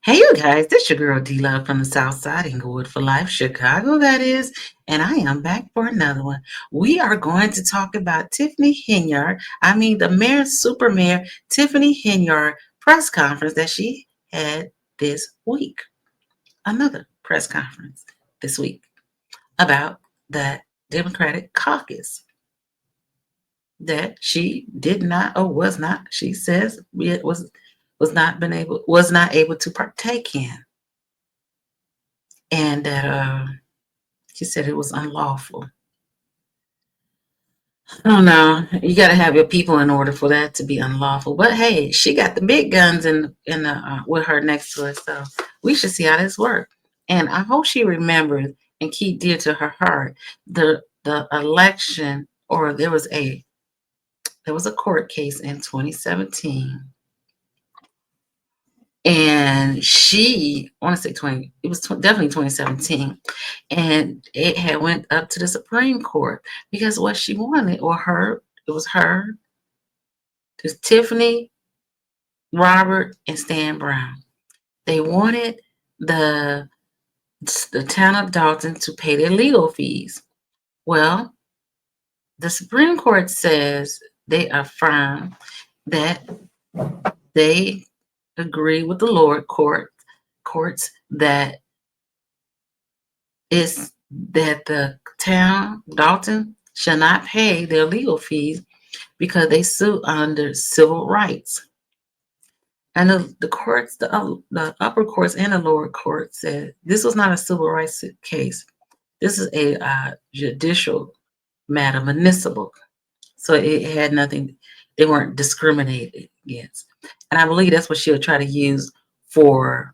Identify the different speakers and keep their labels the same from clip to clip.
Speaker 1: Hey, you guys, this your girl D-Love from the South Side, Inglewood for Life, Chicago, that is, and I am back for another one. We are going to talk about Tiffany Henyard, the mayor, super mayor, Tiffany Henyard press conference that she had this week. Another press conference this week about the Democratic caucus that she did not or was not, she says it was not able to partake in. And that she said it was unlawful. I don't know. You got to have your people in order for that to be unlawful. But hey, she got the big guns with her next to her, so we should see how this works. And I hope she remembers and keep dear to her heart the election, or there was a court case in 2017. And I want to say it was definitely 2017, and it had went up to the Supreme Court because what she wanted, it was Tiffany, Robert, and Stan Brown. They wanted the town of Dalton to pay their legal fees. Well, the Supreme Court says they affirm that they agree with the lower courts that the town, Dalton, shall not pay their legal fees because they sue under civil rights. And the courts, the upper courts and the lower courts said this was not a civil rights case. This is a judicial matter, municipal. So it had nothing, they weren't discriminated against. And I believe that's what she'll try to use for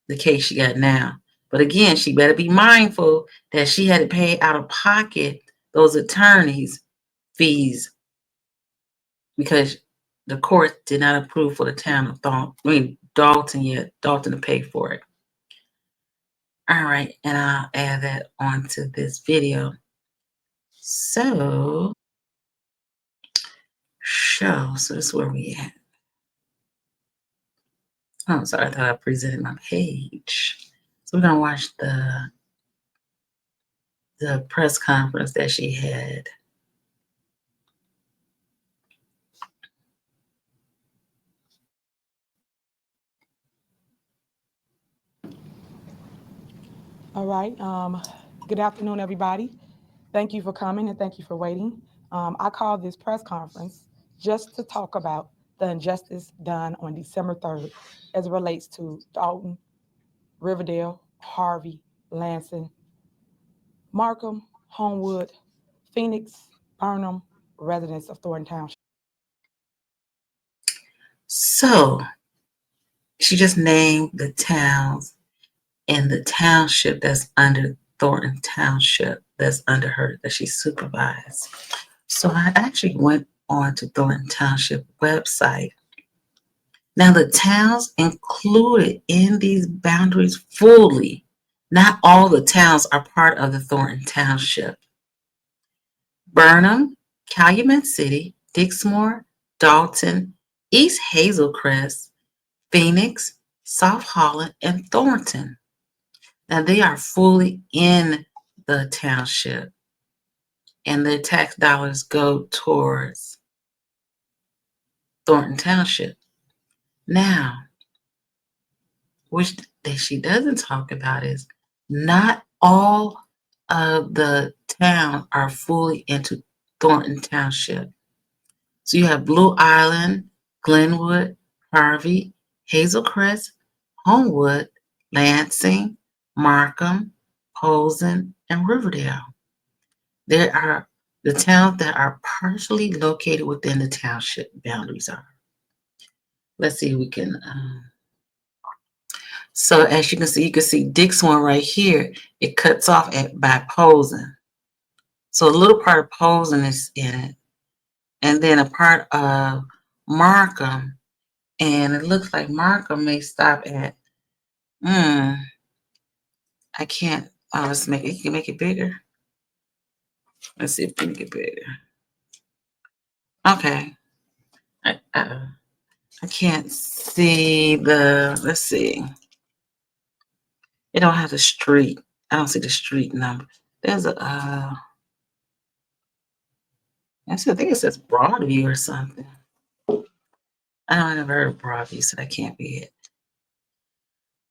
Speaker 1: the case she got now. But again, she better be mindful that she had to pay out of pocket those attorneys' fees because the court did not approve for the town of Dalton to pay for it. All right, and I'll add that onto this video. So this is where we at. Oh, sorry, I thought I presented my page. So we're gonna watch the press conference that she had.
Speaker 2: All right. Good afternoon, everybody. Thank you for coming and thank you for waiting. I called this press conference just to talk about the injustice done on December 3rd as it relates to Dalton, Riverdale, Harvey, Lansing, Markham, Homewood, Phoenix, Burnham, residents of Thornton Township.
Speaker 1: So she just named the towns in the township that's under Thornton Township, that's under her, that she supervised. So I actually went on to Thornton Township website. Now the towns included in these boundaries fully, not all the towns are part of the Thornton Township. Burnham, Calumet City, Dixmoor, Dalton, East Hazelcrest, Phoenix, South Holland, and Thornton. Now they are fully in the township, and their tax dollars go towards Thornton Township. Now, which that she doesn't talk about is not all of the town are fully into Thornton Township. So you have Blue Island, Glenwood, Harvey, Hazelcrest, Homewood, Lansing, Markham, Posen, and Riverdale. There are the towns that are partially located within the township boundaries are. Let's see if we can. So as you can see Dixmoor right here. It cuts off by Posen. So a little part of Posen is in it, and then a part of Markham, and it looks like Markham may stop at. I can't. Let's make it. You can make it bigger. Let's see if we can make it bigger. Okay. I can't see the. Let's see. It don't have the street. I don't see the street number. There's a. I think it says Broadview or something. I don't never heard of Broadview, so that can't be it.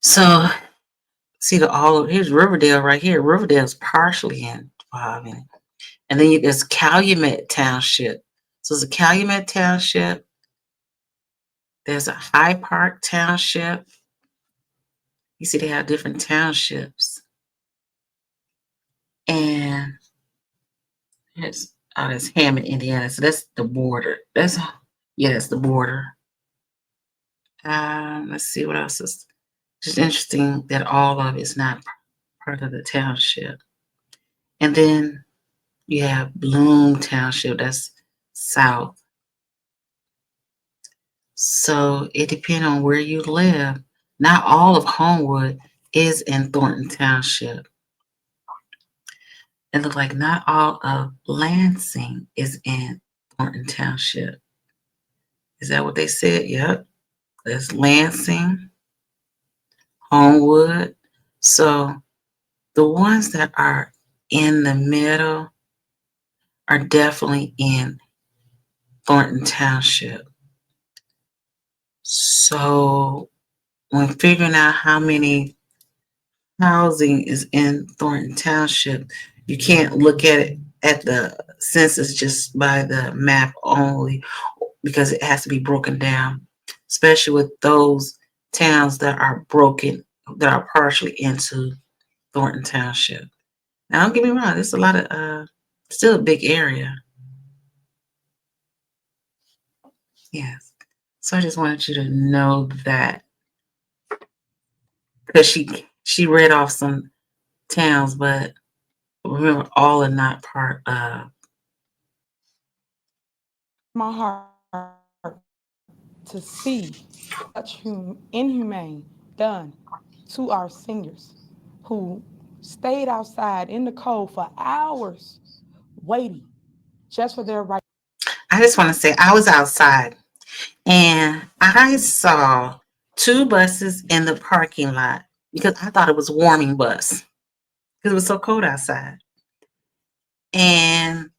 Speaker 1: So see the all here's Riverdale right here. Riverdale's partially involved in it. And then there's Calumet Township. So it's a Calumet Township. There's a High Park Township. You see they have different townships. And there's Hammond, Indiana. So that's the border. That's the border. Let's see what else is just interesting that all of it's not part of the township. And then you have Bloom Township, that's south. So it depends on where you live. Not all of Homewood is in Thornton Township. It looks like not all of Lansing is in Thornton Township. Is that what they said? Yep. There's Lansing, Homewood. So the ones that are in the middle are definitely in Thornton Township. So when figuring out how many housing is in Thornton Township, you can't look at it at the census just by the map only because it has to be broken down, especially with those towns that are partially into Thornton Township. Now, don't get me wrong, there's a lot of still a big area. Yes. So I just wanted you to know that because she read off some towns, but remember all are not part of.
Speaker 2: My heart to see such inhumane done to our seniors who stayed outside in the cold for hours waiting just for their right.
Speaker 1: I just want to say I was outside and I saw two buses in the parking lot because I thought it was a warming bus because it was so cold outside. And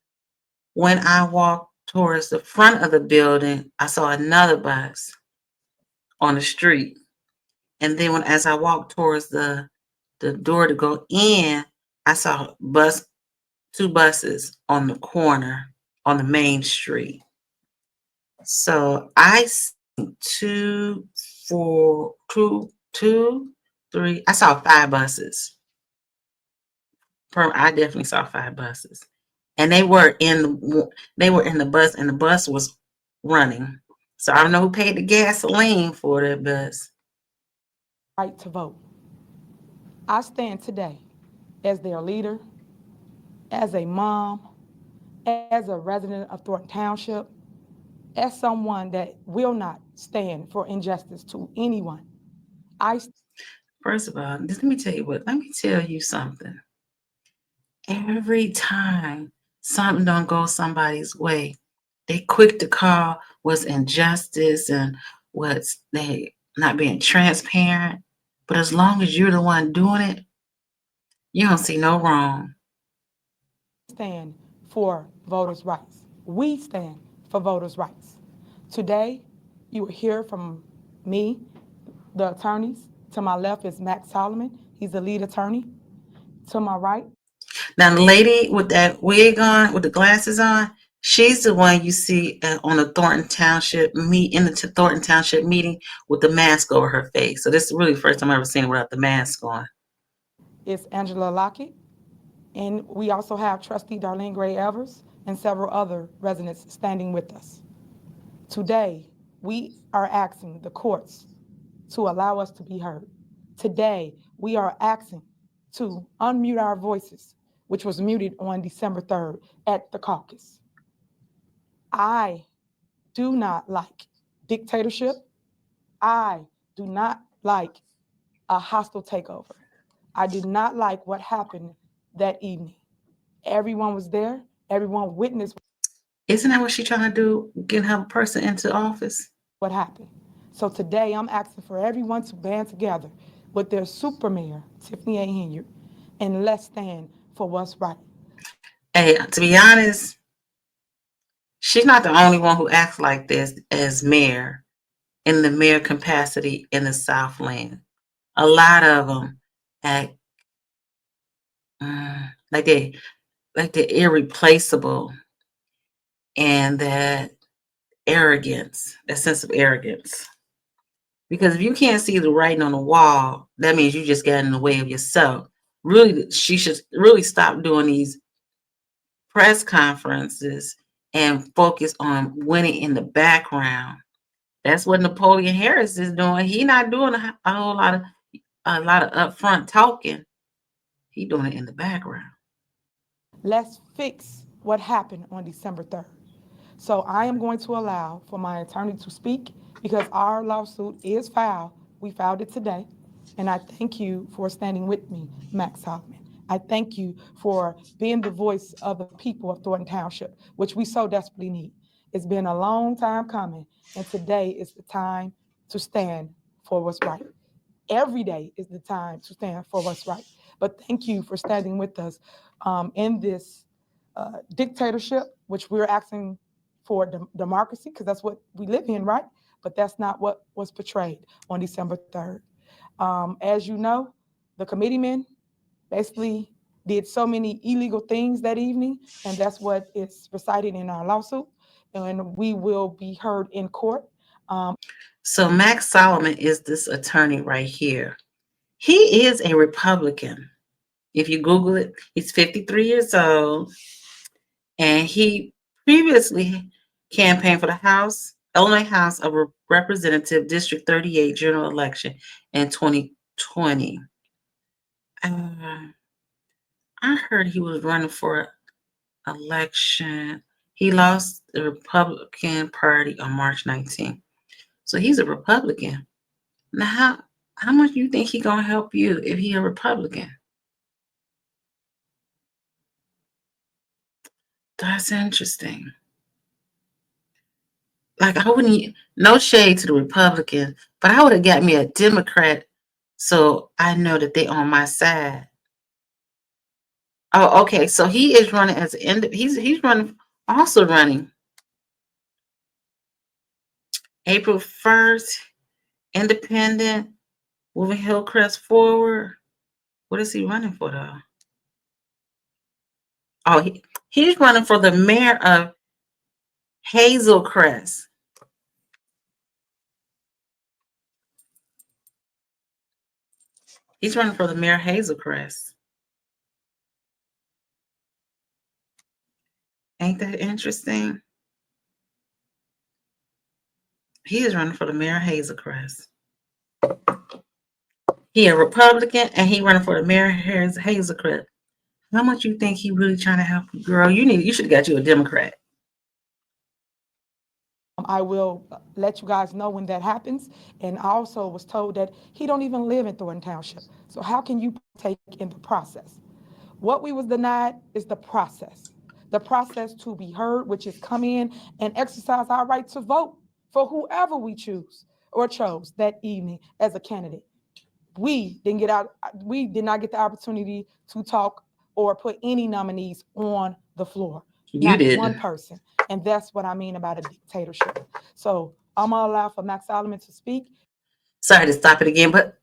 Speaker 1: when I walked towards the front of the building, I saw another bus on the street. And then as I walked towards the door to go in, I saw two buses on the corner on the main street. So I see two, four, two, three. I saw five buses. I definitely saw five buses, and they were in the bus, and the bus was running. So I don't know who paid the gasoline for that bus.
Speaker 2: Right to vote. I stand today as their leader, as a mom, as a resident of Thornton Township, as someone that will not stand for injustice to anyone. I
Speaker 1: First of all, just let me tell you what. Let me tell you something. Every time something don't go somebody's way, they quick to call what's injustice and what's they not being transparent. But as long as you're the one doing it, you don't see no wrong.
Speaker 2: stand for voters' rights. We stand for voters' rights. Today, you will hear from me, the attorneys. To my left is Max Solomon. He's the lead attorney. To my right,
Speaker 1: Now the lady with that wig on, with the glasses on, she's the one you see on the Thornton Township Thornton Township meeting with the mask over her face. So this is really the first time I've ever seen her without the mask on.
Speaker 2: is Angela Lockett. And we also have trustee Darlene Gray Evers and several other residents standing with us. Today, we are asking the courts to allow us to be heard. Today, we are asking to unmute our voices, which was muted on December 3rd at the caucus. I do not like dictatorship. I do not like a hostile takeover. I did not like what happened that evening. Everyone was there, everyone witnessed.
Speaker 1: Isn't that what she's trying to do? Get her person into office?
Speaker 2: what happened. So today I'm asking for everyone to band together with their super mayor, Tiffany Henyard, and let's stand for what's right.
Speaker 1: Hey, to be honest, she's not the only one who acts like this as mayor in the mayor capacity in the Southland. A lot of them act like they're irreplaceable, and that arrogance, that sense of arrogance. Because if you can't see the writing on the wall, that means you just got in the way of yourself. Really, she should really stop doing these press conferences and focus on winning in the background. That's what Napoleon Harris is doing. He not doing a whole lot of upfront talking. He doing it in the background.
Speaker 2: Let's fix what happened on December 3rd. So I am going to allow for my attorney to speak because our lawsuit is filed. We filed it today. And I thank you for standing with me, Max Solomon. I thank you for being the voice of the people of Thornton Township, which we so desperately need. It's been a long time coming, and today is the time to stand for what's right. Every day is the time to stand for what's right. But thank you for standing with us in this dictatorship, which we're asking for democracy, because that's what we live in, right? But that's not what was portrayed on December 3rd. As you know, the committeemen basically did so many illegal things that evening, and that's what is recited in our lawsuit. And we will be heard in court.
Speaker 1: So Max Solomon is this attorney right here. He is a Republican. If you Google it, he's 53 years old, and he previously campaigned for the Illinois House of Representative District 38 general election in 2020. I heard he was running for election. He lost the Republican Party on March 19th. So he's a Republican. Now, how much do you think he gonna help you if he a Republican? That's interesting. Like I wouldn't, no shade to the Republican, but I would have got me a Democrat so I know that they on my side. Oh, okay. So he is running as an he's running also running April 1st, independent, moving Hillcrest forward. What is he running for though? Oh, he's running for the mayor of Hazelcrest. He's running for the mayor of Hazelcrest. Ain't that interesting? He is running for the mayor of Hazelcrest. He a Republican and he running for the mayor of Hazelcrest. How much you think he really trying to help you, girl? You should have got you a Democrat.
Speaker 2: I will let you guys know when that happens. And I also was told that he don't even live in Thornton Township. So how can you partake in the process? What we was denied is the process to be heard, which is come in and exercise our right to vote for whoever we choose or chose that evening as a candidate. We did not get the opportunity to talk or put any nominees on the floor.
Speaker 1: You
Speaker 2: Not
Speaker 1: did.
Speaker 2: one person. And that's what I mean about a dictatorship. So I'm gonna allow for Max Solomon to speak.
Speaker 1: Sorry to stop it again, but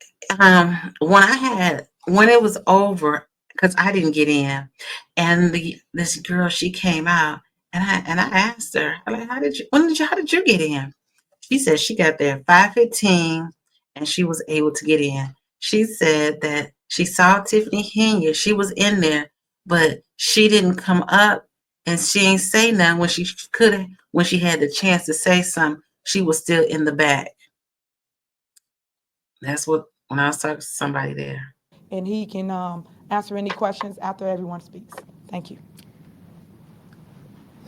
Speaker 1: when it was over, because I didn't get in, and this girl, she came out, and I asked her, like, how did you get in? She said she got there at 5:15 and she was able to get in. She said that she saw Tiffany Henyard. She was in there, but she didn't come up and she ain't say nothing when she could have, when she had the chance to say something. She was still in the back. That's what, when I was talking to somebody there.
Speaker 2: And he can answer any questions after everyone speaks. Thank you.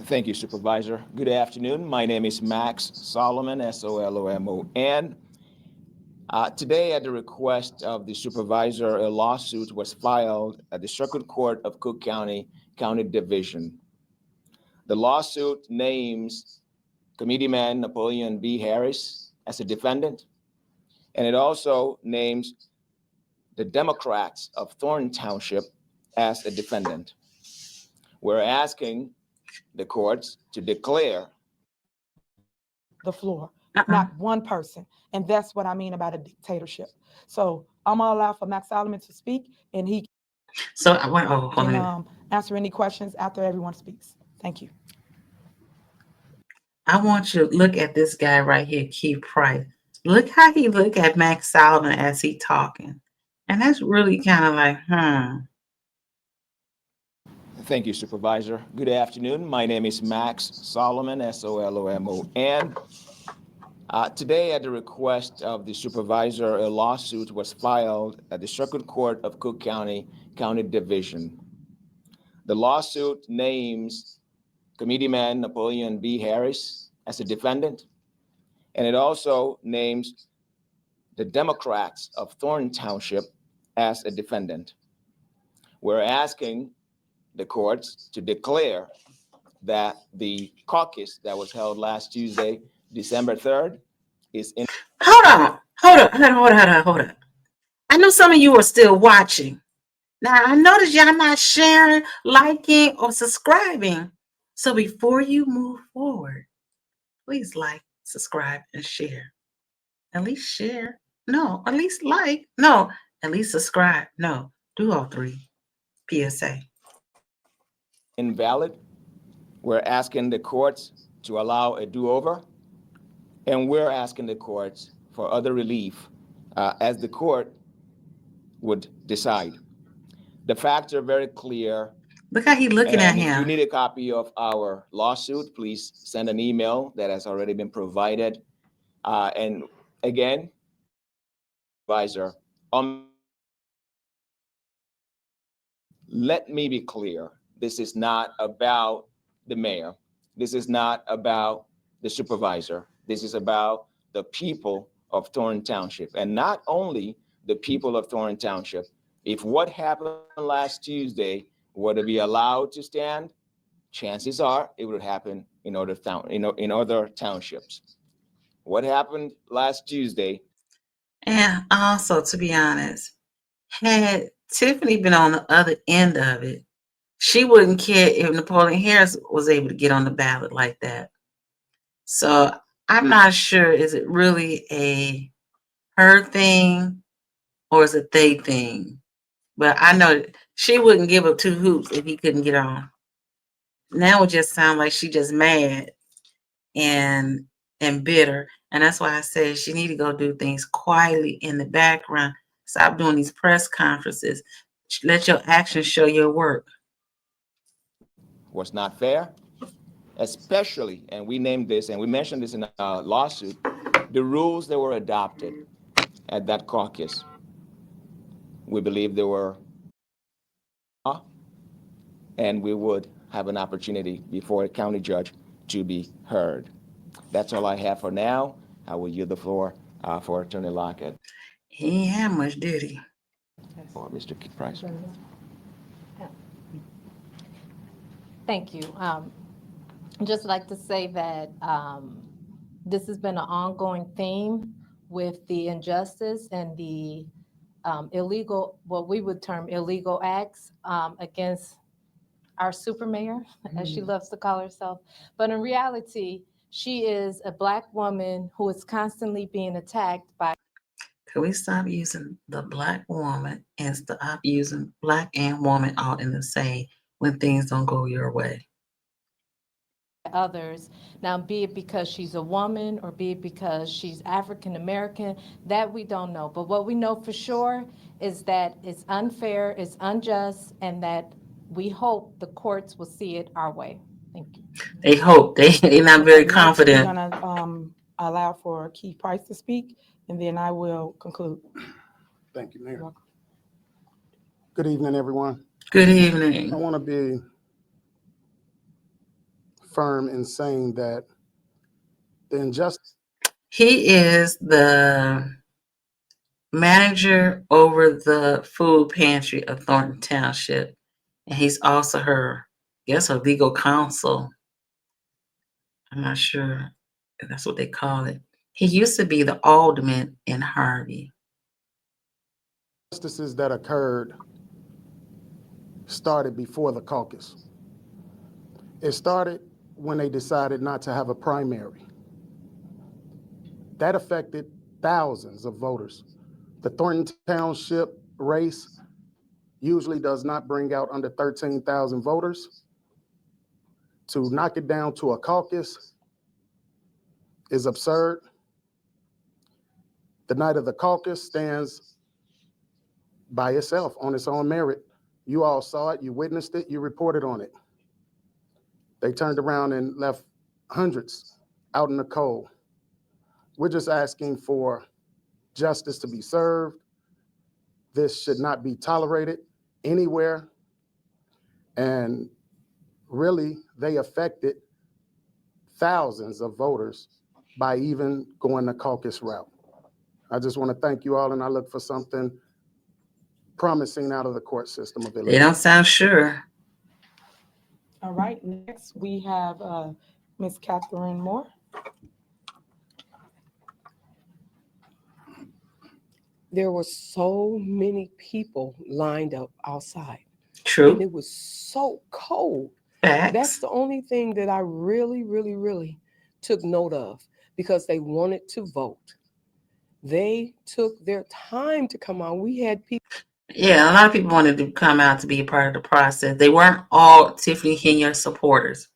Speaker 3: Thank you, Supervisor. Good afternoon. My name is Max Solomon, Solomon. Today, at the request of the supervisor, a lawsuit was filed at the Circuit Court of Cook County, County Division. The lawsuit names Committeeman Napoleon B. Harris as a defendant, and it also names the Democrats of Thornton Township as a defendant. We're asking the courts to declare
Speaker 2: the floor,
Speaker 1: Uh-uh.
Speaker 2: not one person. And that's what I mean about a dictatorship. So I'm gonna allow for Max Solomon to speak, and he
Speaker 1: So I went. Oh, hold
Speaker 2: can
Speaker 1: on.
Speaker 2: answer any questions after everyone speaks. Thank you.
Speaker 1: I want you to look at this guy right here, Keith Price. Look how he look at Max Solomon as he talking, and that's really kind of like.
Speaker 3: Thank you, Supervisor. Good afternoon. My name is Max Solomon, Solomon. Today, at the request of the supervisor, a lawsuit was filed at the Circuit Court of Cook County, County Division. The lawsuit names Committeeman Napoleon B. Harris as a defendant, and it also names the Democrats of Thornton Township as a defendant. We're asking the courts to declare that the caucus that was held last Tuesday, December 3rd, is in.
Speaker 1: Hold on. I know some of you are still watching. Now I notice y'all not sharing, liking, or subscribing. So before you move forward, please like, subscribe, and share. At least share. No, at least like. No, at least subscribe. No, do all three. PSA.
Speaker 3: Invalid. We're asking the courts to allow a do-over, and we're asking the courts for other relief as the court would decide. The facts are very clear.
Speaker 1: Look how he's looking at
Speaker 3: And if you
Speaker 1: him.
Speaker 3: need a copy of our lawsuit, please send an email that has already been provided. And again, advisor, let me be clear. This is not about the mayor. This is not about the supervisor. This is about the people of Thornton Township. And not only the people of Thornton Township. If what happened last Tuesday were to be allowed to stand, chances are it would happen in other townships. What happened last Tuesday?
Speaker 1: And also, to be honest, had Tiffany been on the other end of it, she wouldn't care if Napoleon Harris was able to get on the ballot like that. So I'm not sure, is it really a her thing or is it they thing? But I know she wouldn't give up two hoops if he couldn't get on. Now it just sounds like she just mad and bitter. And that's why I said she need to go do things quietly in the background. Stop doing these press conferences. Let your actions show your work.
Speaker 3: Was not fair, especially, and we named this and we mentioned this in our lawsuit, the rules that were adopted at that caucus. We believe they were, and we would have an opportunity before a county judge to be heard. That's all I have for now. I will yield the floor for Attorney Lockett.
Speaker 1: He ain't had much, did he?
Speaker 3: Or Mr. Price.
Speaker 4: Thank you. Just like to say that this has been an ongoing theme with the injustice and the illegal, what we would term illegal acts against our super mayor, as she loves to call herself. But in reality, she is a Black woman who is constantly being attacked by.
Speaker 1: Can we stop using the Black woman and stop using Black and woman all in the same when things don't go your way?
Speaker 4: Others. Now, be it because she's a woman or be it because she's African American, that we don't know. But what we know for sure is that it's unfair, it's unjust, and that we hope the courts will see it our way. Thank you.
Speaker 1: They hope. They're not very confident.
Speaker 2: We're gonna allow for Keith Price to speak, and then I will conclude.
Speaker 5: Thank you, Mayor. Good evening, everyone.
Speaker 1: Good
Speaker 5: I
Speaker 1: evening.
Speaker 5: want to be firm in saying that the injustice.
Speaker 1: He is the manager over the food pantry of Thornton Township, and he's also her legal counsel. I'm not sure That's what they call it. He used to be the alderman in Harvey.
Speaker 5: Injustices that occurred started before the caucus. It started when they decided not to have a primary. That affected thousands of voters. The Thornton Township race usually does not bring out under 13,000 voters. To knock it down to a caucus is absurd. The night of the caucus stands by itself on its own merit. You all saw it, you witnessed it, you reported on it. They turned around and left hundreds out in the cold. We're just asking for justice to be served. This should not be tolerated anywhere. And really, they affected thousands of voters by even going the caucus route. I just want to thank you all, and I look for something promising out of the court system of
Speaker 1: They
Speaker 5: Illinois.
Speaker 1: don't sound sure.
Speaker 2: All right, next we have Ms. Catherine Moore.
Speaker 6: There were so many people lined up outside, and
Speaker 1: True.
Speaker 6: it was so cold. That's
Speaker 1: Facts.
Speaker 6: the only thing that I really took note of, because they wanted to vote. They took their time to come out. We had people.
Speaker 1: Yeah, a lot of people wanted to come out to be a part of the process. They weren't all Tiffany Henyard supporters.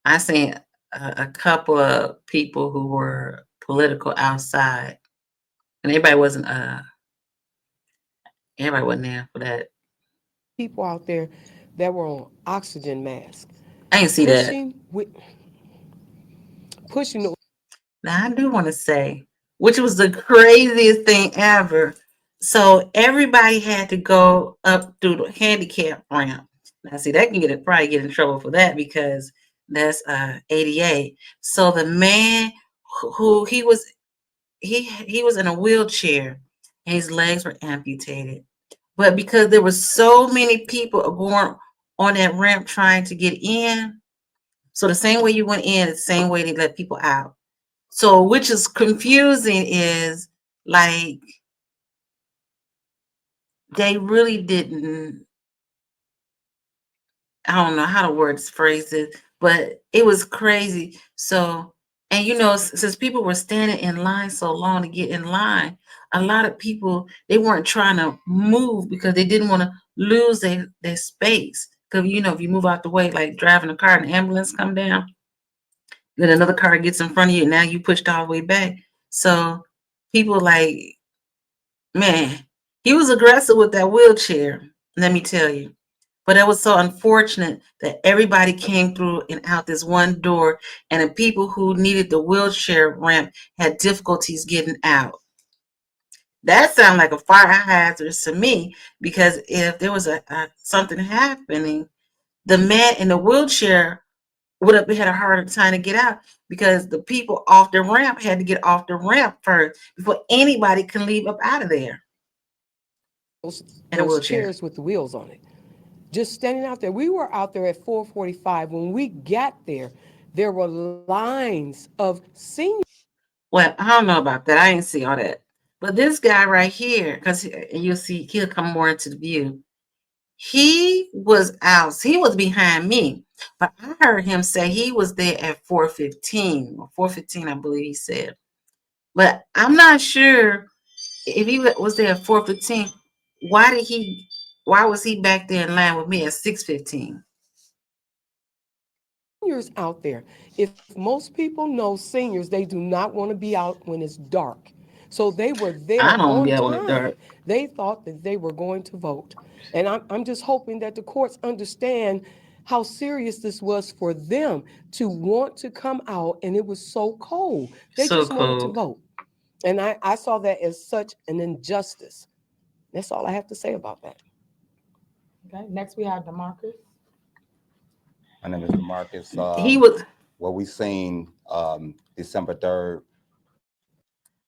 Speaker 1: I seen a couple of people who were political outside, and everybody wasn't there for that.
Speaker 6: People out there that were on oxygen masks,
Speaker 1: I didn't see that.
Speaker 6: pushing the
Speaker 1: Now I do want to say, which was the craziest thing ever. So everybody had to go up through the handicap ramp. Now, see, that can probably get in trouble for that, because that's ADA. So the man who he was in a wheelchair and his legs were amputated. But because there were so many people going on that ramp trying to get in, so the same way you went in, the same way they let people out. So, which is confusing, is like they really didn't. I don't know how to phrase it, but it was crazy. So, and since people were standing in line so long to get in line, a lot of people, they weren't trying to move because they didn't want to lose their space. Because if you move out the way, like driving a car and an ambulance come down, then another car gets in front of you, and now you pushed all the way back. So people man, he was aggressive with that wheelchair, let me tell you. But it was so unfortunate that everybody came through and out this one door, and the people who needed the wheelchair ramp had difficulties getting out. That sounded like a fire hazard to me, because if there was something happening, the man in the wheelchair would have had a harder time to get out, because the people off the ramp had to get off the ramp first before anybody can leave up out of there. In a
Speaker 6: those
Speaker 1: wheelchair.
Speaker 6: chairs with the wheels on it. Just standing out there. We were out there at 4:45. When we got there, there were lines of seniors.
Speaker 1: Well, I don't know about that. I didn't see all that. But this guy right here, because you'll see, he'll come more into the view. He was out. He was behind me, but I heard him say he was there at 4:15 or 4:15, I believe he said. But I'm not sure if he was there at 4:15. Why was he back there in line with me at 6:15?
Speaker 6: Seniors out there. If most people know seniors, they do not want to be out when it's dark. So they were there
Speaker 1: I don't
Speaker 6: on
Speaker 1: be out in the
Speaker 6: time.
Speaker 1: dark.
Speaker 6: They thought that they were going to vote. And I'm just hoping that the courts understand how serious this was for them to want to come out, and it was so cold. They
Speaker 1: So
Speaker 6: just wanted to
Speaker 1: cold.
Speaker 6: vote. And I saw that as such an injustice. That's all I have to say about that.
Speaker 2: Okay, next we have DeMarcus.
Speaker 7: My name is DeMarcus.
Speaker 1: He was.
Speaker 7: What we seen December 3rd.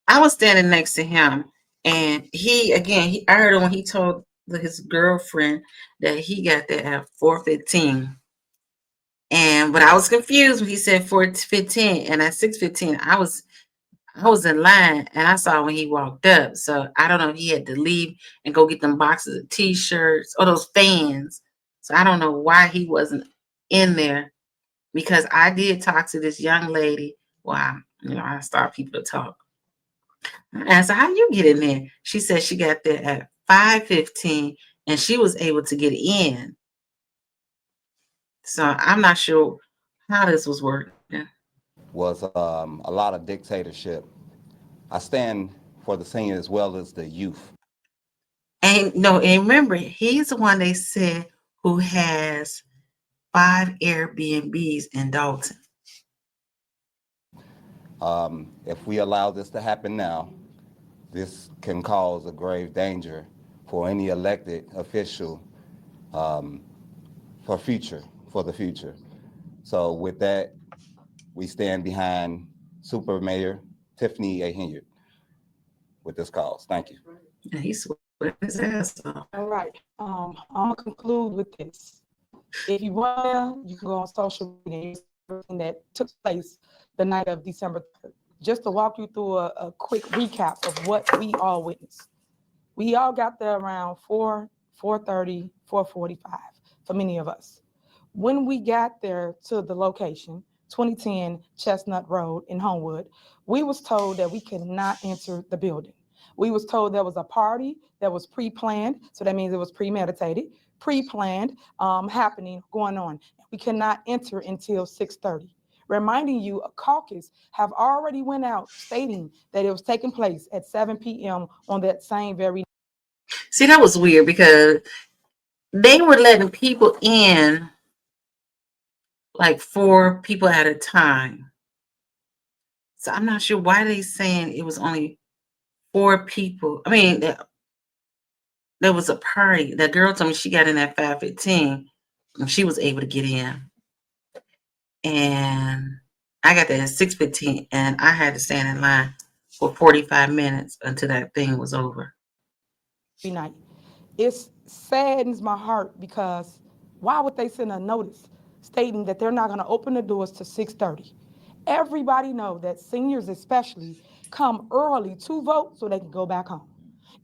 Speaker 1: I was standing next to him, and I heard him when he told his girlfriend that he got there at 4:15. But I was confused when he said 4:15, and at 6:15, I was in line, and I saw when he walked up. So I don't know if he had to leave and go get them boxes of T-shirts or those fans. So I don't know why he wasn't in there, because I did talk to this young lady. Wow, I start people to talk. I asked her, how you get in there? She said she got there at 5:15, and she was able to get in. So I'm not sure how this was working.
Speaker 7: Was a lot of dictatorship. I stand for the senior as well as the youth.
Speaker 1: And remember, he's the one they said who has 5 Airbnbs in Dalton.
Speaker 7: If we allow this to happen now, this can cause a grave danger for any elected official for the future. So with that, we stand behind Super Mayor Tiffany Henyard with this cause. Thank you.
Speaker 1: And he sweating his ass off.
Speaker 2: All right. I'm gonna conclude with this. If you want, you can go on social media that took place the night of December 3rd. Just to walk you through a quick recap of what we all witnessed. We all got there around 4:30, 4:45 for many of us. When we got there to the location, 2010 Chestnut Road in Homewood, we was told that we could not enter the building. We was told there was a party that was pre-planned, so that means it was premeditated, pre-planned, happening, going on. We cannot enter until 6:30. Reminding you, a caucus have already went out stating that it was taking place at 7 p.m. on that same very.
Speaker 1: See, that was weird because they were letting people in like 4 people at a time. So I'm not sure why they saying it was only 4 people. I mean, there was a party. That girl told me she got in at 5:15 and she was able to get in. And I got there at 6:15 and I had to stand in line for 45 minutes until that thing was over.
Speaker 2: Night. It saddens my heart because why would they send a notice stating that they're not going to open the doors to 6:30? Everybody know that seniors especially come early to vote so they can go back home.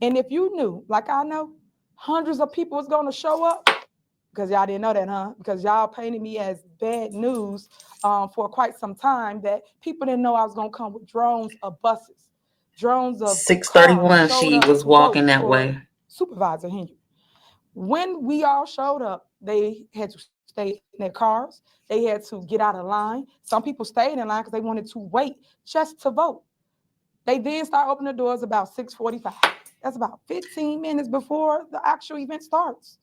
Speaker 2: And if you knew, like I know, hundreds of people was going to show up, because y'all didn't know that, huh? Because y'all painted me as bad news for quite some time, that people didn't know I was going to come with drones of buses, drones of
Speaker 1: 6:31
Speaker 2: cars showed
Speaker 1: she
Speaker 2: up
Speaker 1: was
Speaker 2: to vote
Speaker 1: walking that
Speaker 2: for
Speaker 1: way.
Speaker 2: Supervisor Henyard. When we all showed up, they had to stay in their cars. They had to get out of line. Some people stayed in line because they wanted to wait just to vote. They then start opening the doors about 6:45. That's about 15 minutes before the actual event starts.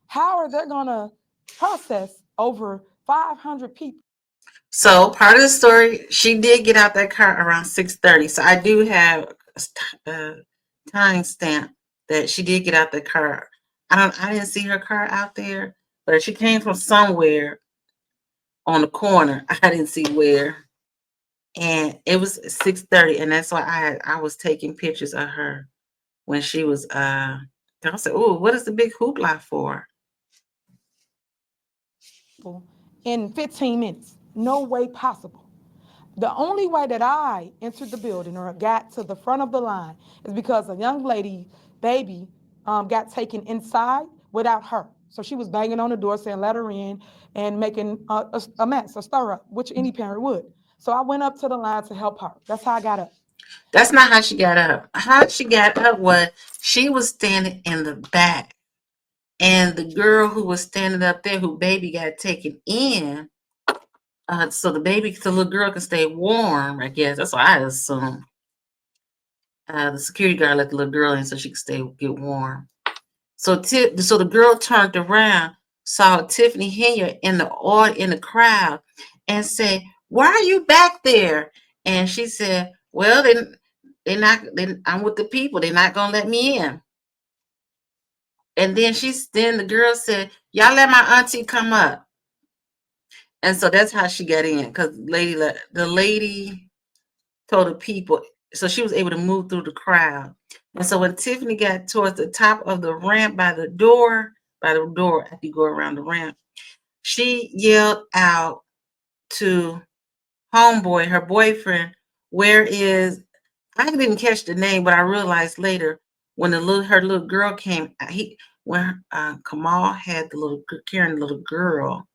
Speaker 2: How are they gonna process over 500 people?
Speaker 1: So part of the story, she did get out that car around 6:30. So I do have a time stamp that she did get out the car. I didn't see her car out there, but she came from somewhere on the corner. I didn't see where. And it was 6:30, and that's why I was taking pictures of her when she was I said, "Oh, what is the big hoopla for?"
Speaker 2: In 15 minutes. No way possible. The only way that I entered the building or got to the front of the line is because a young lady, baby, got taken inside without her. So she was banging on the door saying, let her in, and making a mess, a stir up, which any parent would. So I went up to the line to help her. That's how I got up.
Speaker 1: That's not how she got up. How she got up was she was standing in the back, and the girl who was standing up there, who baby got taken in, so the little girl can stay warm. I guess that's what I assume. The security guard let the little girl in so she could get warm. So the girl turned around, saw Tiffany Henyard in the crowd, and said, "Why are you back there?" And she said, "Well, I'm with the people. They're not gonna let me in." And then the girl said, "Y'all let my auntie come up." And so that's how she got in, because the lady told the people, so she was able to move through the crowd. And so when Tiffany got towards the top of the ramp by the door, after you go around the ramp, she yelled out to homeboy, her boyfriend, where is, I didn't catch the name, but I realized later when her little girl came, when Kamal had carrying the little girl,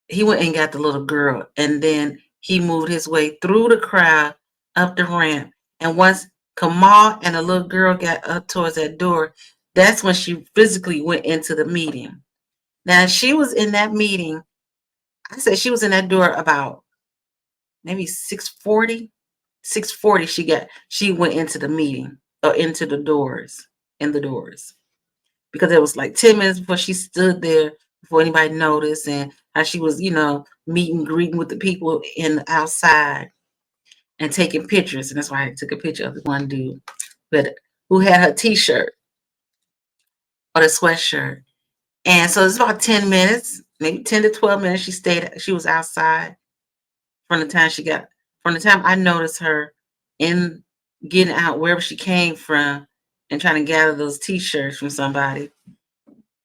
Speaker 1: he went and got the little girl, and then he moved his way through the crowd up the ramp. And once Kamal and the little girl got up towards that door, that's when she physically went into the meeting. Now she was in that meeting. I said she was in that door about maybe 6:40. 6:40 she went into the meeting or into the doors, in the doors. Because it was like 10 minutes before she stood there before anybody noticed, and how she was, meeting, greeting with the people in the outside and taking pictures. And that's why I took a picture of the one dude who had her t-shirt or the sweatshirt. And so it's about 10 minutes, maybe 10 to 12 minutes she was outside from the time I noticed her in getting out wherever she came from and trying to gather those t-shirts from somebody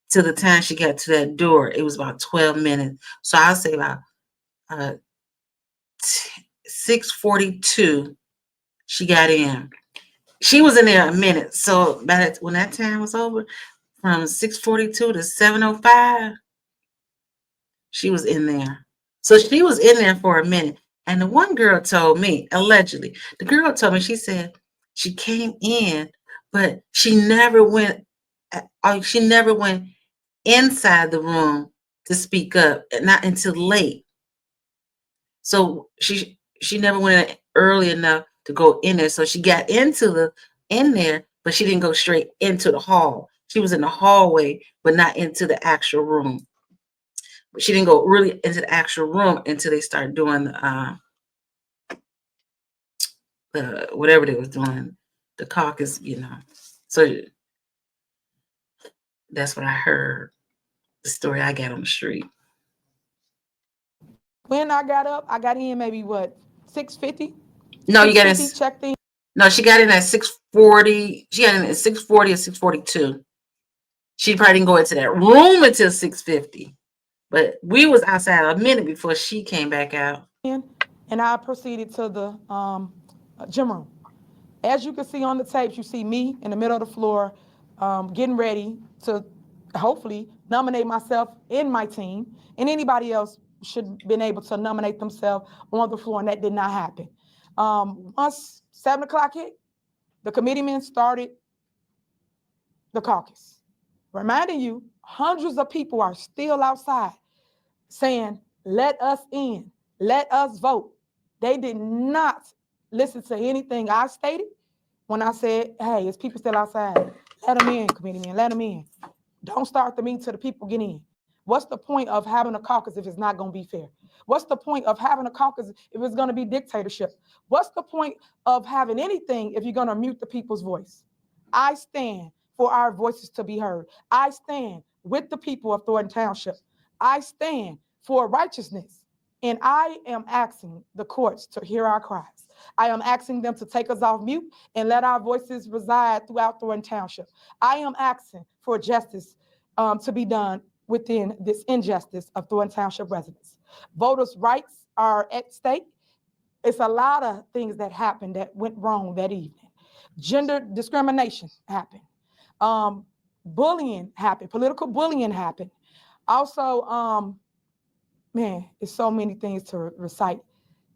Speaker 1: to the time she got to that door. It was about 12 minutes. So I'll say about 6:42 she got in. She was in there a minute. So when that time was over, from 6:42 to 7:05, she was in there. So she was in there for a minute. And the one girl told me, allegedly, the girl told me, she said she came in, but she never went inside the room to speak up, and not until late. So she never went early enough to go in there. So she got in there, but she didn't go straight into the hall. She was in the hallway, but not into the actual room. But she didn't go really into the actual room until they started doing the whatever they was doing, the caucus, So that's what I heard. The story I got on the street.
Speaker 2: When I got up, I got in maybe 6:50?
Speaker 1: No, you got in.
Speaker 2: 6:50, checked in.
Speaker 1: No, she got in at 6:40. She got in at 6:40 or 6:42. She probably didn't go into that room until 6:50. But we was outside a minute before she came back out.
Speaker 2: And I proceeded to the gym room. As you can see on the tapes, you see me in the middle of the floor getting ready to hopefully nominate myself and my team, and anybody else should have been able to nominate themselves on the floor, and that did not happen. Once 7 o'clock hit, the committeemen started the caucus. Reminding you, hundreds of people are still outside saying, let us in, let us vote. They did not listen to anything I stated when I said, hey, it's people still outside. Let them in, committeemen, let them in. Don't start the meeting till the people get in. What's the point of having a caucus if it's not going to be fair? What's the point of having a caucus if it's going to be dictatorship? What's the point of having anything if you're going to mute the people's voice? I stand for our voices to be heard. I stand with the people of Thornton Township. I stand for righteousness. And I am asking the courts to hear our cries. I am asking them to take us off mute and let our voices reside throughout Thornton Township. I am asking for justice to be done within this injustice of Thornton Township residents. Voters' rights are at stake. It's a lot of things that happened that went wrong that evening. Gender discrimination happened. Bullying happened. Political bullying happened. Also, man, it's so many things to recite.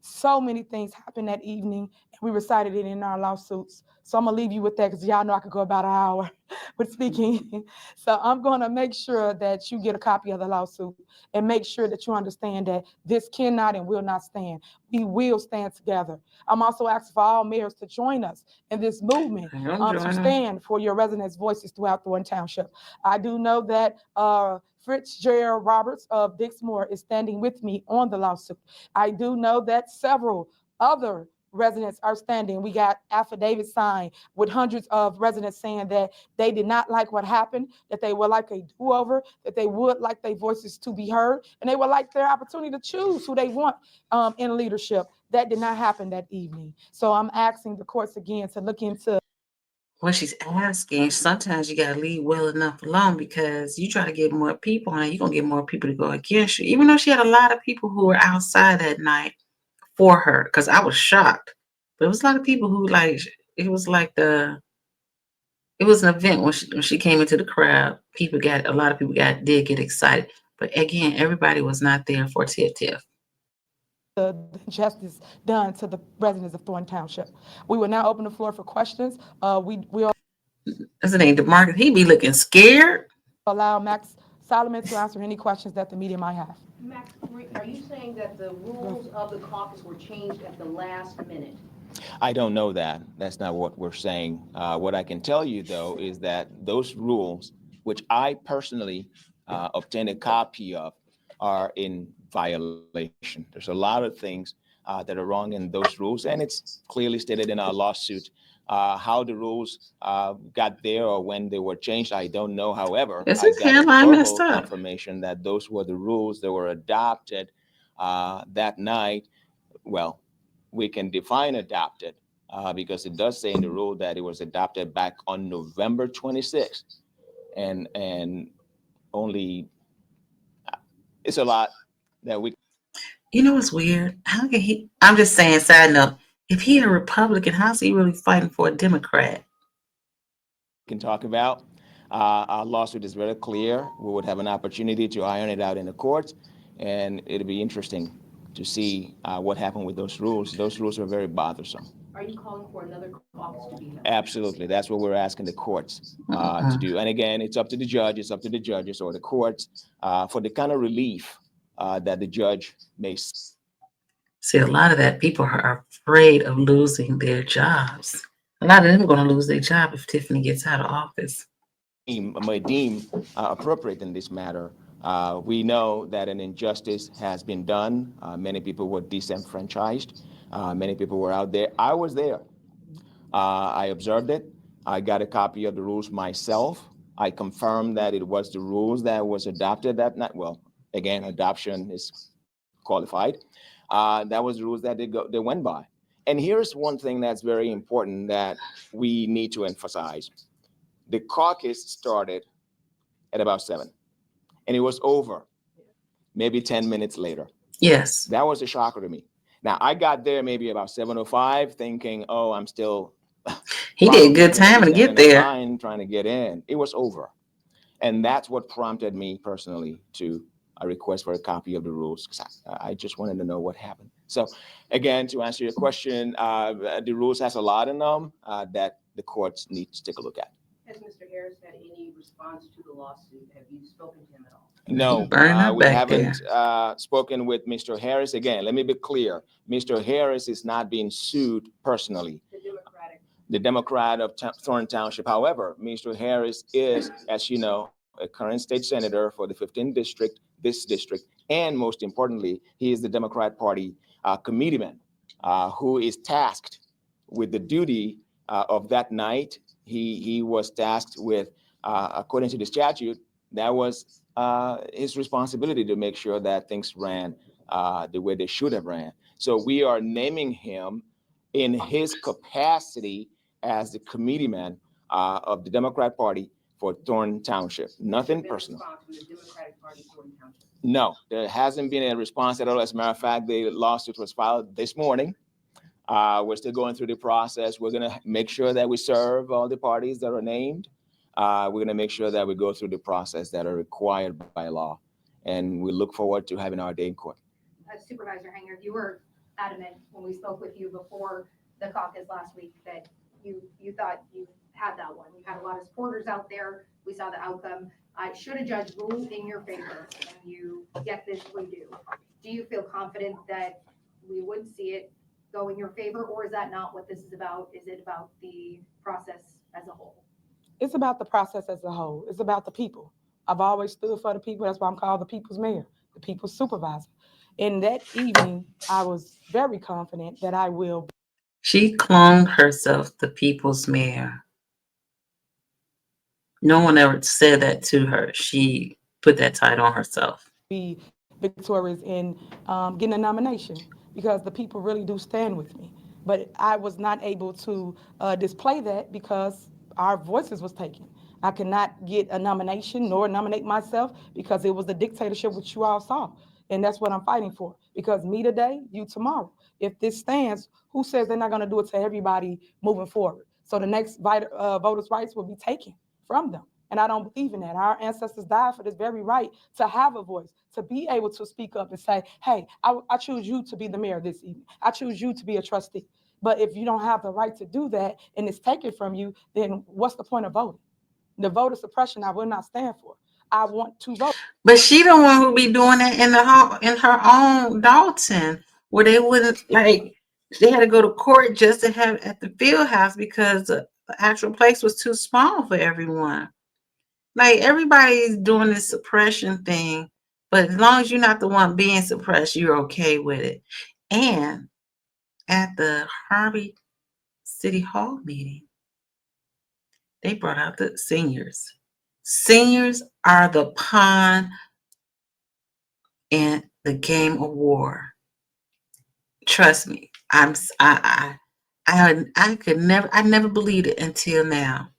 Speaker 2: So many things happened that evening, and we recited it in our lawsuits. So I'm gonna leave you with that because y'all know I could go about an hour with speaking. So I'm gonna make sure that you get a copy of the lawsuit and make sure that you understand that this cannot and will not stand. We will stand together. I'm also asking for all mayors to join us in this movement to stand for your residents' voices throughout Thornton Township. I do know that Fitzgerald Roberts of Dixmoor is standing with me on the lawsuit. I do know that several other residents are standing. We got affidavits signed with hundreds of residents saying that they did not like what happened, that they would like a do-over, that they would like their voices to be heard, and they would like their opportunity to choose who they want in leadership. That did not happen that evening. So I'm asking the courts again to look into.
Speaker 1: what she's asking, sometimes you gotta leave well enough alone because you try to get more people on it, you're gonna get more people to go against you. Even though she had a lot of people who were outside that night for her, because I was shocked. But it was a lot of people who like it was like it was an event when she came into the crowd. A lot of people did get excited. But again, everybody was not there for Tiff Tiff.
Speaker 2: the injustice done to the residents of Thornton Township. We will now open the floor for questions. We'll
Speaker 1: That's the name, DeMarcus. He be looking scared.
Speaker 2: allow Max Solomon to answer any questions that the media might have.
Speaker 8: Max, are you saying that the rules of the caucus were changed at the last minute?
Speaker 3: I don't know that. That's not what we're saying. What I can tell you, though, is that those rules, which I personally obtained a copy of, are in violation. There's a lot of things that are wrong in those rules, and it's clearly stated in our lawsuit. How the rules got there or when they were changed, I don't know. However,
Speaker 1: Is
Speaker 3: I
Speaker 1: his
Speaker 3: got a
Speaker 1: hairline messed
Speaker 3: verbal
Speaker 1: up?
Speaker 3: confirmation that those were the rules that were adopted that night. Well, we can define adopted because it does say in the rule that it was adopted back on November 26th, and only it's a lot that we
Speaker 1: You know what's weird? How can he? I'm just saying, side note, if he a Republican, how's he really fighting for a Democrat?
Speaker 3: can talk about. Our lawsuit is very clear. We would have an opportunity to iron it out in the courts, and it'll be interesting to see what happened with those rules. Those rules are very bothersome.
Speaker 8: Are you calling for another caucus to be held?
Speaker 3: Absolutely. That's what we're asking the courts to do. And again, it's up to the judge, it's up to the judges or the courts for the kind of relief that the judge may
Speaker 1: See, a lot of that people are afraid of losing their jobs. A lot of them are going to lose their job if Tiffany gets out of office.
Speaker 3: may deem appropriate in this matter. We know that an injustice has been done. Many people were disenfranchised. Many people were out there. I was there. I observed it. I got a copy of the rules myself. I confirmed that it was the rules that was adopted that night. Well, again, adoption is qualified. That was the rules that they went by. And here's one thing that's very important that we need to emphasize. The caucus started at about 7, and it was over maybe 10 minutes later.
Speaker 1: Yes.
Speaker 3: That was a shocker to me. Now, I got there maybe about 7:05 thinking, oh, I'm still
Speaker 1: He did good time to get there.
Speaker 3: Trying to get in. It was over. And that's what prompted me personally to a request for a copy of the rules, because I just wanted to know what happened. So again, to answer your question, the rules has a lot in them that the courts need to take a look at.
Speaker 8: Has Mr. Harris had any response to the lawsuit? Have you spoken to him at all?
Speaker 3: No,
Speaker 1: Burn up
Speaker 3: we
Speaker 1: back
Speaker 3: haven't spoken with Mr. Harris. Again, let me be clear. Mr. Harris is not being sued personally. The Democrat of Thornton Township. However, Mr. Harris is, as you know, a current state senator for the 15th district, this district, and most importantly, he is the Democrat Party committeeman who is tasked with the duty of that night. He was tasked with, according to the statute, that was his responsibility to make sure that things ran the way they should have ran. So we are naming him in his capacity as the committeeman of the Democrat Party for Thornton Township. Nothing personal. No, there hasn't been a response at all. As a matter of fact, the lawsuit was filed this morning. We're still going through the process. We're going to make sure that we serve all the parties that are named. We're going to make sure that we go through the process that are required by law. And we look forward to having our day in court.
Speaker 9: Supervisor Henyard, you were adamant when we spoke with you before the caucus last week that you thought you had that one. You had a lot of supporters out there. We saw the outcome. Should a judge rule in your favor and you get this redo, do you feel confident that we would see it go in your favor, or is that not what this is about? Is it about the process as a whole?
Speaker 2: It's about the process as a whole. It's about the people. I've always stood for the people. That's why I'm called the people's mayor, the people's supervisor. And that evening, I was very confident that I will.
Speaker 1: She cloned herself the people's mayor. No one ever said that to her. She put that title on herself.
Speaker 2: Be victorious in getting a nomination because the people really do stand with me. But I was not able to display that because our voices was taken. I could not get a nomination nor nominate myself because it was the dictatorship which you all saw. And that's what I'm fighting for. Because me today, you tomorrow. If this stands, who says they're not going to do it to everybody moving forward? So the next voters' rights will be taken from them. And I don't believe in that. Our ancestors died for this very right to have a voice, to be able to speak up and say, hey, I choose you to be the mayor this evening. I choose you to be a trustee. But if you don't have the right to do that and it's taken from you, then what's the point of voting? The voter suppression I will not stand for. I want to vote.
Speaker 1: But she the one who be doing it in her own Dalton, where they wouldn't like they had to go to court just to have at the field house because the actual place was too small for everyone. Like everybody's doing this suppression thing, but as long as you're not the one being suppressed, you're okay with it. And at the Harvey City Hall meeting, they brought out the seniors. Seniors are the pawn in the game of war. Trust me, I never believed it until now.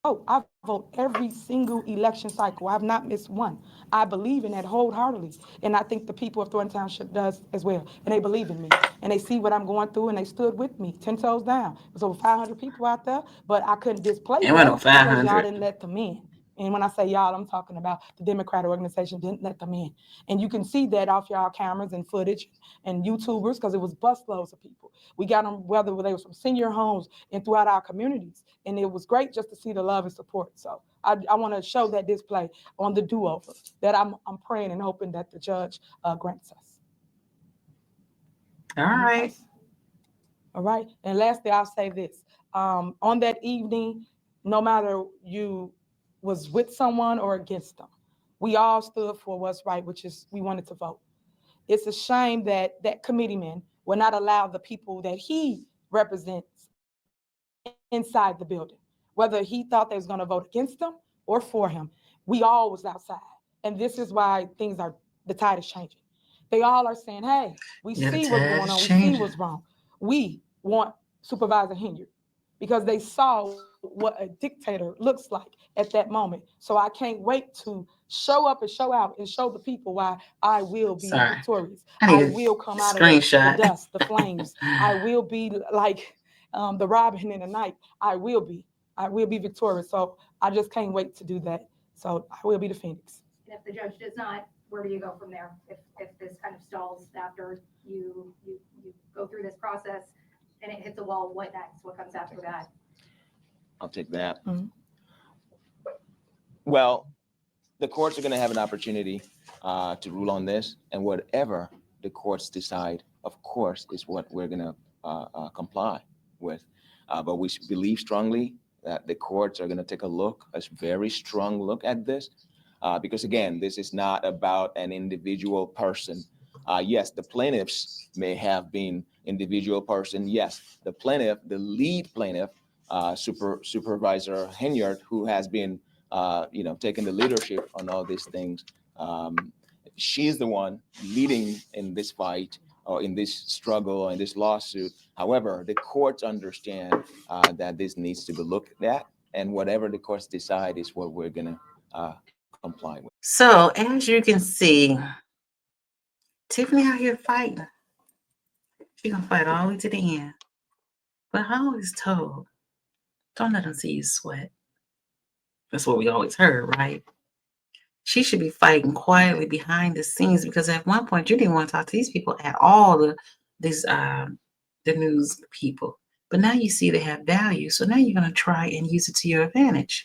Speaker 2: Oh, I vote every single election cycle. I've not missed one. I believe in that wholeheartedly. And I think the people of Thornton Township does as well. And they believe in me. And they see what I'm going through and they stood with me, 10 toes down. There's over 500 people out there, but I couldn't display
Speaker 1: It went
Speaker 2: that
Speaker 1: on
Speaker 2: because y'all
Speaker 1: 500.
Speaker 2: didn't let them in. And when I say y'all, I'm talking about the Democratic organization didn't let them in. And you can see that off y'all cameras and footage and YouTubers because it was busloads of people. We got them whether they were from senior homes and throughout our communities. And it was great just to see the love and support. So I want to show that display on the do-over that I'm praying and hoping that the judge grants us.
Speaker 1: All right.
Speaker 2: All right. And lastly, I'll say this. On that evening, no matter you was with someone or against them, we all stood for what's right, which is we wanted to vote. It's a shame that that committeeman will not allow the people that he represents inside the building, whether he thought they was going to vote against him or for him. We all was outside. And this is why the tide is changing. They all are saying, hey, we see what's going on. We see what's wrong. We want Supervisor Henyard because they saw what a dictator looks like at that moment. So I can't wait to show up and show out and show the people why I will be victorious. I will come out of the dust, the flames. I will be like the Robin in the night. I will be victorious. So I just can't wait to do that. So I will be the Phoenix.
Speaker 9: And if the judge does not, where do you go from there? If this kind of stalls after you go through this process and it hits a wall, what next? What comes after that?
Speaker 3: I'll take that.
Speaker 2: Mm-hmm.
Speaker 3: Well, the courts are going to have an opportunity to rule on this, and whatever the courts decide, of course, is what we're going to comply with. But we believe strongly that the courts are going to take a very strong look at this, because again, this is not about an individual person. Yes, the plaintiffs may have been individual person. Yes, the plaintiff, the lead plaintiff, Supervisor Henyard, who has been, taking the leadership on all these things. She's the one leading in this fight or in this struggle or in this lawsuit. However, the courts understand that this needs to be looked at, and whatever the courts decide is what we're going to comply with.
Speaker 1: So as you can see, Tiffany out here fighting. She's gonna fight all the way to the end. But I always told, don't let them see you sweat. That's what we always heard, right? She should be fighting quietly behind the scenes because at one point you didn't want to talk to these people at all, the news people. But now you see they have value, so now you're gonna try and use it to your advantage.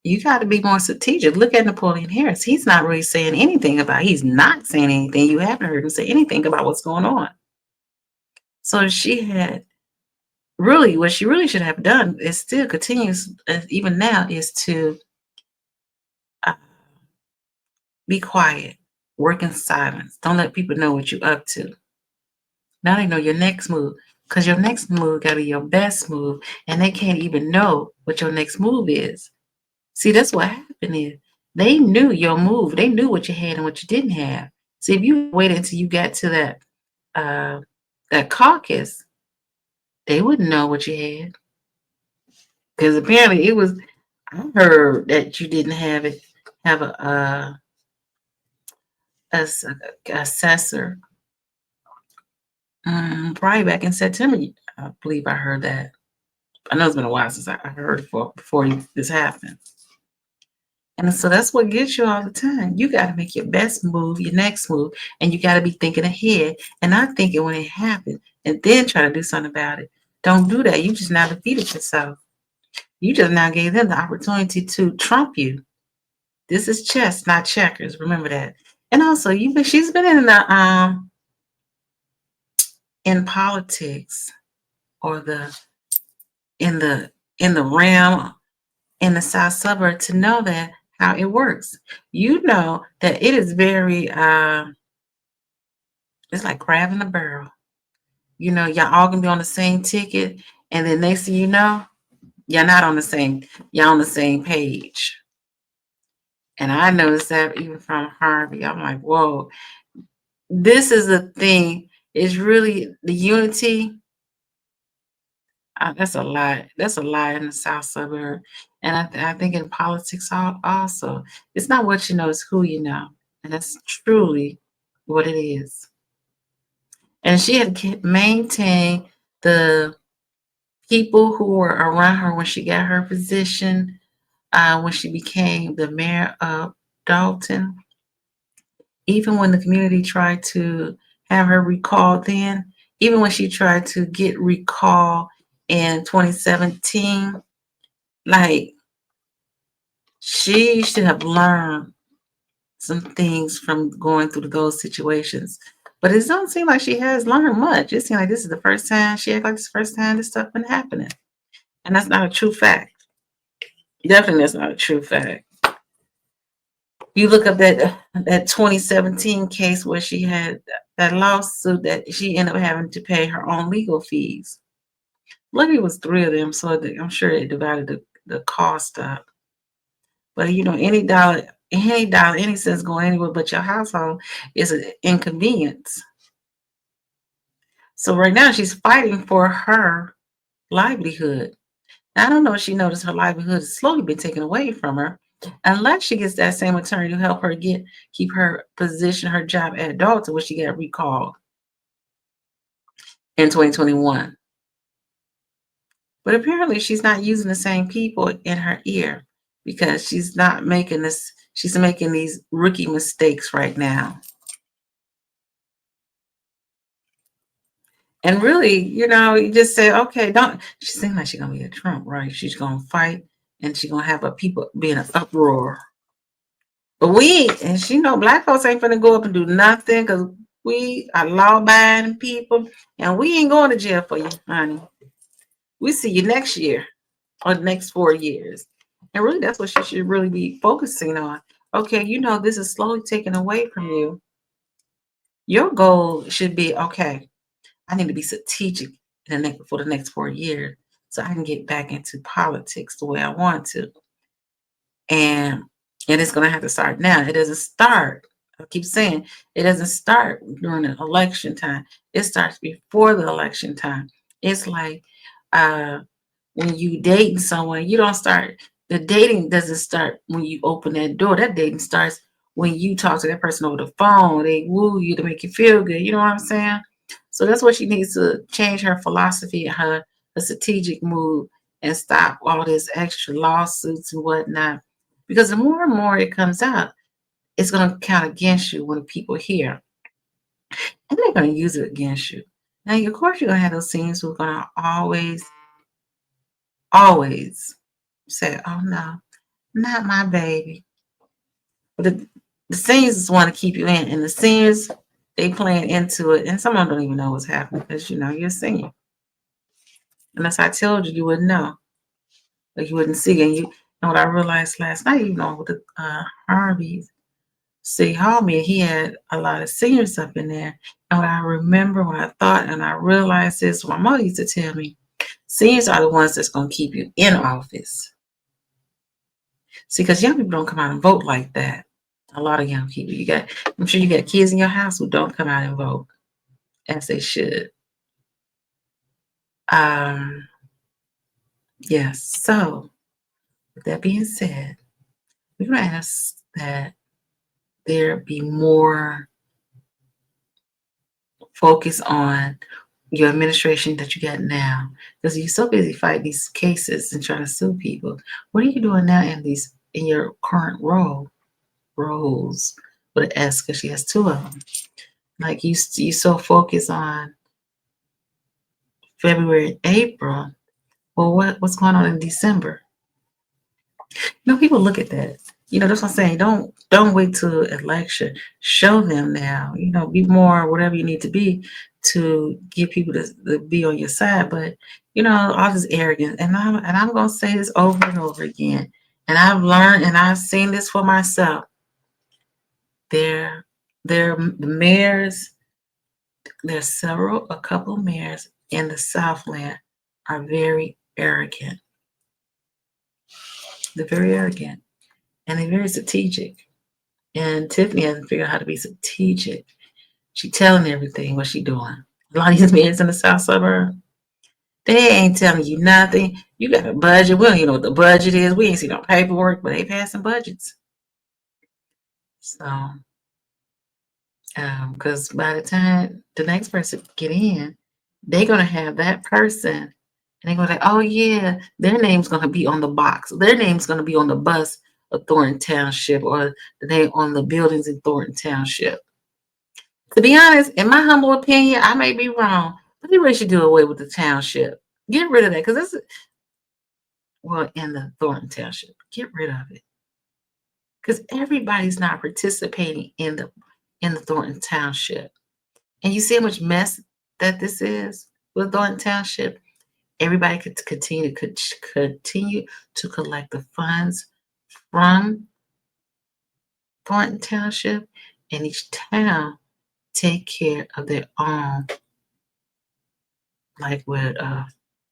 Speaker 1: You got to be more strategic. Look at Napoleon Harris. He's not saying anything. You haven't heard him say anything about what's going on. So she had what she really should have done is still continues, even now, is to be quiet, work in silence. Don't let people know what you're up to. Now they know your next move, because your next move got to be your best move, and they can't even know what your next move is. See, that's what happened is they knew your move. They knew what you had and what you didn't have. See, if you waited until you got to that caucus, they wouldn't know what you had. Because apparently it was, I heard that you didn't have a assessor. Probably back in September, I believe I heard that. I know it's been a while since I heard it before this happened. And so that's what gets you all the time. You got to make your best move, your next move, and you got to be thinking ahead and not thinking when it happened and then try to do something about it. Don't do that. You just now defeated yourself. You just now gave them the opportunity to trump you. This is chess, not checkers. Remember that. And also, she's been in politics or in the realm in the South Suburb to know that how it works. You know that it is very it's like crab in a barrel. You know, y'all all gonna be on the same ticket, and then next thing you know, y'all not on the same, y'all on the same page. And I noticed that even from Harvey. I'm like, whoa, this is the thing. It's really the unity. That's a lie. That's a lie in the South Suburb. And I think in politics also, it's not what you know, it's who you know. And that's truly what it is. And she had to maintain the people who were around her when she got her position, when she became the mayor of Dalton. Even when the community tried to have her recalled then, even when she tried to get recalled in 2017, like she should have learned some things from going through those situations. But it doesn't seem like she has learned much. It seems like this is the first time she acts like it's the first time this stuff been happening. And that's not a true fact. Definitely that's not a true fact. You look up that 2017 case where she had that lawsuit that she ended up having to pay her own legal fees. Luckily, it was 3 of them, so I'm sure it divided the cost up. But you know, any cents going anywhere but your household is an inconvenience. So right now, she's fighting for her livelihood. Now, I don't know if she noticed her livelihood has slowly been taken away from her, unless she gets that same attorney to help her keep her position, her job at Dalton, where she got recalled in 2021. But apparently she's not using the same people in her ear because she's making these rookie mistakes right now. And really, you know, you just say, okay, she seems like she's gonna be a Trump, right? She's gonna fight and she's gonna have people be in an uproar. But and she know black folks ain't gonna go up and do nothing because we are law-abiding people and we ain't going to jail for you, honey. We see you next year or the next 4 years. And really, that's what she should really be focusing on. Okay, you know, this is slowly taken away from you. Your goal should be, okay, I need to be strategic for the next 4 years so I can get back into politics the way I want to. And it's going to have to start now. It doesn't start. I keep saying it doesn't start during the election time. It starts before the election time. It's like when you dating someone, you don't start. The dating doesn't start when you open that door. That dating starts when you talk to that person over the phone. They woo you to make you feel good. You know what I'm saying? So that's what she needs to change her philosophy, her strategic move, and stop all this extra lawsuits and whatnot. Because the more and more it comes out, it's going to count against you when people hear. And they're going to use it against you. Now, of course, you're going to have those scenes who are going to always say, oh, no, not my baby. But the seniors want to keep you in. And the seniors, they playing into it. And some of them don't even know what's happening because, you know, you're a senior. Unless I told you, you wouldn't know. Like you wouldn't see. And what I realized last night, you know, with the Harvey's City Hall meeting, he had a lot of seniors up in there. And what I remember, what I thought, and I realized this, my mother used to tell me, seniors are the ones that's going to keep you in office. See, because young people don't come out and vote like that. A lot of young people. I'm sure you got kids in your house who don't come out and vote as they should. Yes. So with that being said, we're going to ask that there be more focus on your administration that you got now, because you're so busy fighting these cases and trying to sue people. What are you doing now in your current roles with an S, because she has two of them? Like you so focused on February and April. Well, what's going on in December? People look at that. That's what I'm saying. Don't wait till election. Show them now. Be more whatever you need to be to get people to be on your side. But all this arrogance, and I'm gonna say this over and over again. And I've learned, and I've seen this for myself. The mayors. There's a couple of mayors in the Southland are very arrogant. They're very arrogant, and they're very strategic. And Tiffany hasn't figured out how to be strategic. She telling everything what she doing. A lot of these mayors in the South suburb, they ain't telling you nothing. You got a budget. We don't even know what the budget is. We ain't seen no paperwork, but they passing budgets. So, because by the time the next person get in, they're gonna have that person, and they're gonna say, "Oh yeah, their name's gonna be on the box. Their name's gonna be on the bus of Thornton Township, or the name on the buildings in Thornton Township." To be honest, in my humble opinion, I may be wrong, but they really should do away with the township. Get rid of that, because in the Thornton Township, get rid of it, because everybody's not participating in the Thornton Township. And you see how much mess that this is with Thornton Township. Everybody could continue to collect the funds from Thornton Township, and each town take care of their own, like with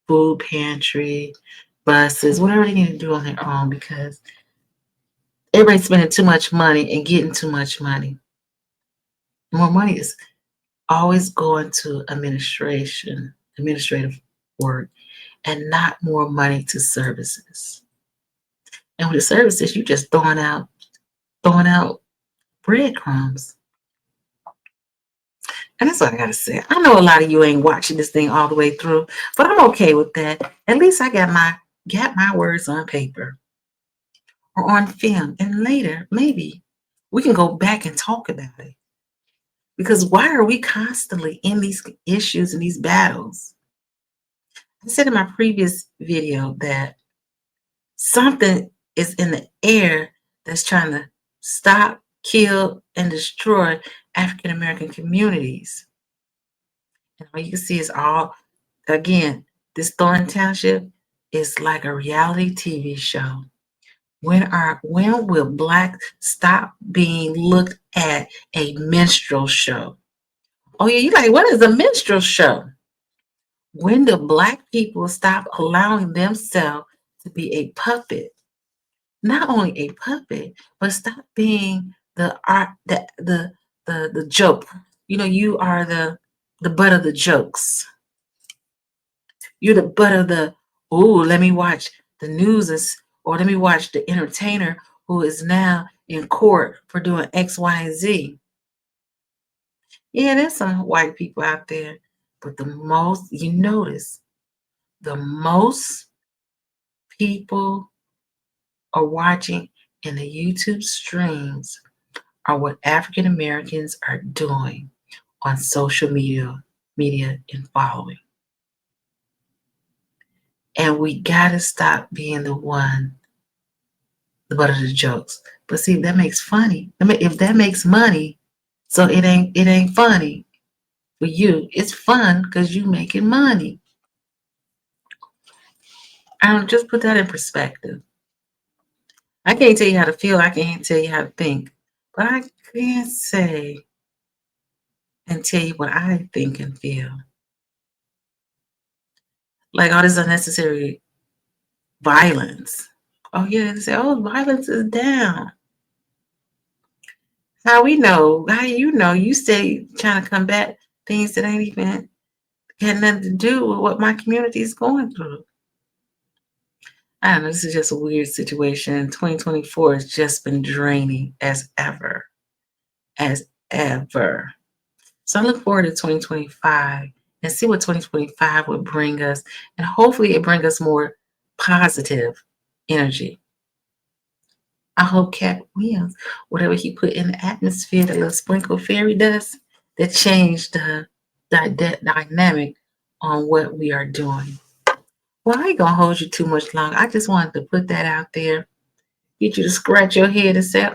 Speaker 1: food pantry, buses, whatever they need to do on their own, because everybody's spending too much money and getting too much money. More money is always going to administrative work, and not more money to services. And with the services, you just throwing out breadcrumbs. And that's what I gotta say. I know a lot of you ain't watching this thing all the way through, but I'm okay with that. At least I got my words on paper or on film, and later maybe we can go back and talk about it. Because why are we constantly in these issues and these battles? I said in my previous video that something is in the air that's trying to stop, kill, and destroy African American communities. And all you can see is again, this Thornton Township is like a reality TV show. When will Black stop being looked at a minstrel show? Oh yeah, you're like, what is a minstrel show? When do Black people stop allowing themselves to be a puppet? Not only a puppet, but stop being the joke. You are the butt of the jokes. You're the butt of let me watch the news, or let me watch the entertainer who is now in court for doing X, Y, and Z. Yeah, there's some white people out there, but the most people are watching in the YouTube streams are what African Americans are doing on social media and following. And we gotta stop being the butt of the jokes. But see, that makes funny. If that makes money, so it ain't funny for you. It's fun because you making money. I don't just put that in perspective. I can't tell you how to feel. I can't tell you how to think. But I can say and tell you what I think and feel. Like all this unnecessary violence. Oh yeah, they say, oh, violence is down. How we know? How do you know? You stay trying to combat things that ain't even had nothing to do with what my community is going through. I don't know, this is just a weird situation. 2024 has just been draining as ever. As ever. So I look forward to 2025 and see what 2025 would bring us. And hopefully it brings us more positive energy. I hope Cat wins. Whatever he put in the atmosphere, that little sprinkle fairy dust, that changed the dynamic on what we are doing. Well, I ain't gonna hold you too much longer. I just wanted to put that out there. Get you to scratch your head and say,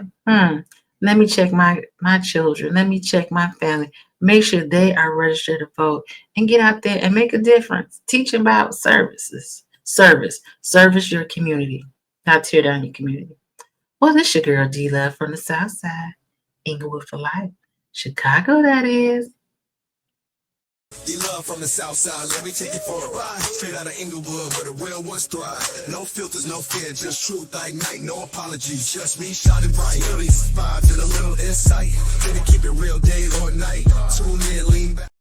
Speaker 1: let me check my children. Let me check my family. Make sure they are registered to vote and get out there and make a difference. Teach them about services. Service your community. Not tear down your community. Well, this your girl D-Love from the South Side. Inglewood for life. Chicago, that is.
Speaker 10: D-Love from the South Side, let me take you for a ride. Straight out of Inglewood, where the real ones thrive. No filters, no fear, just truth like night. No apologies, just me shining bright. Little vibes and a little insight. Gonna keep it real day or night. Tune in, lean back.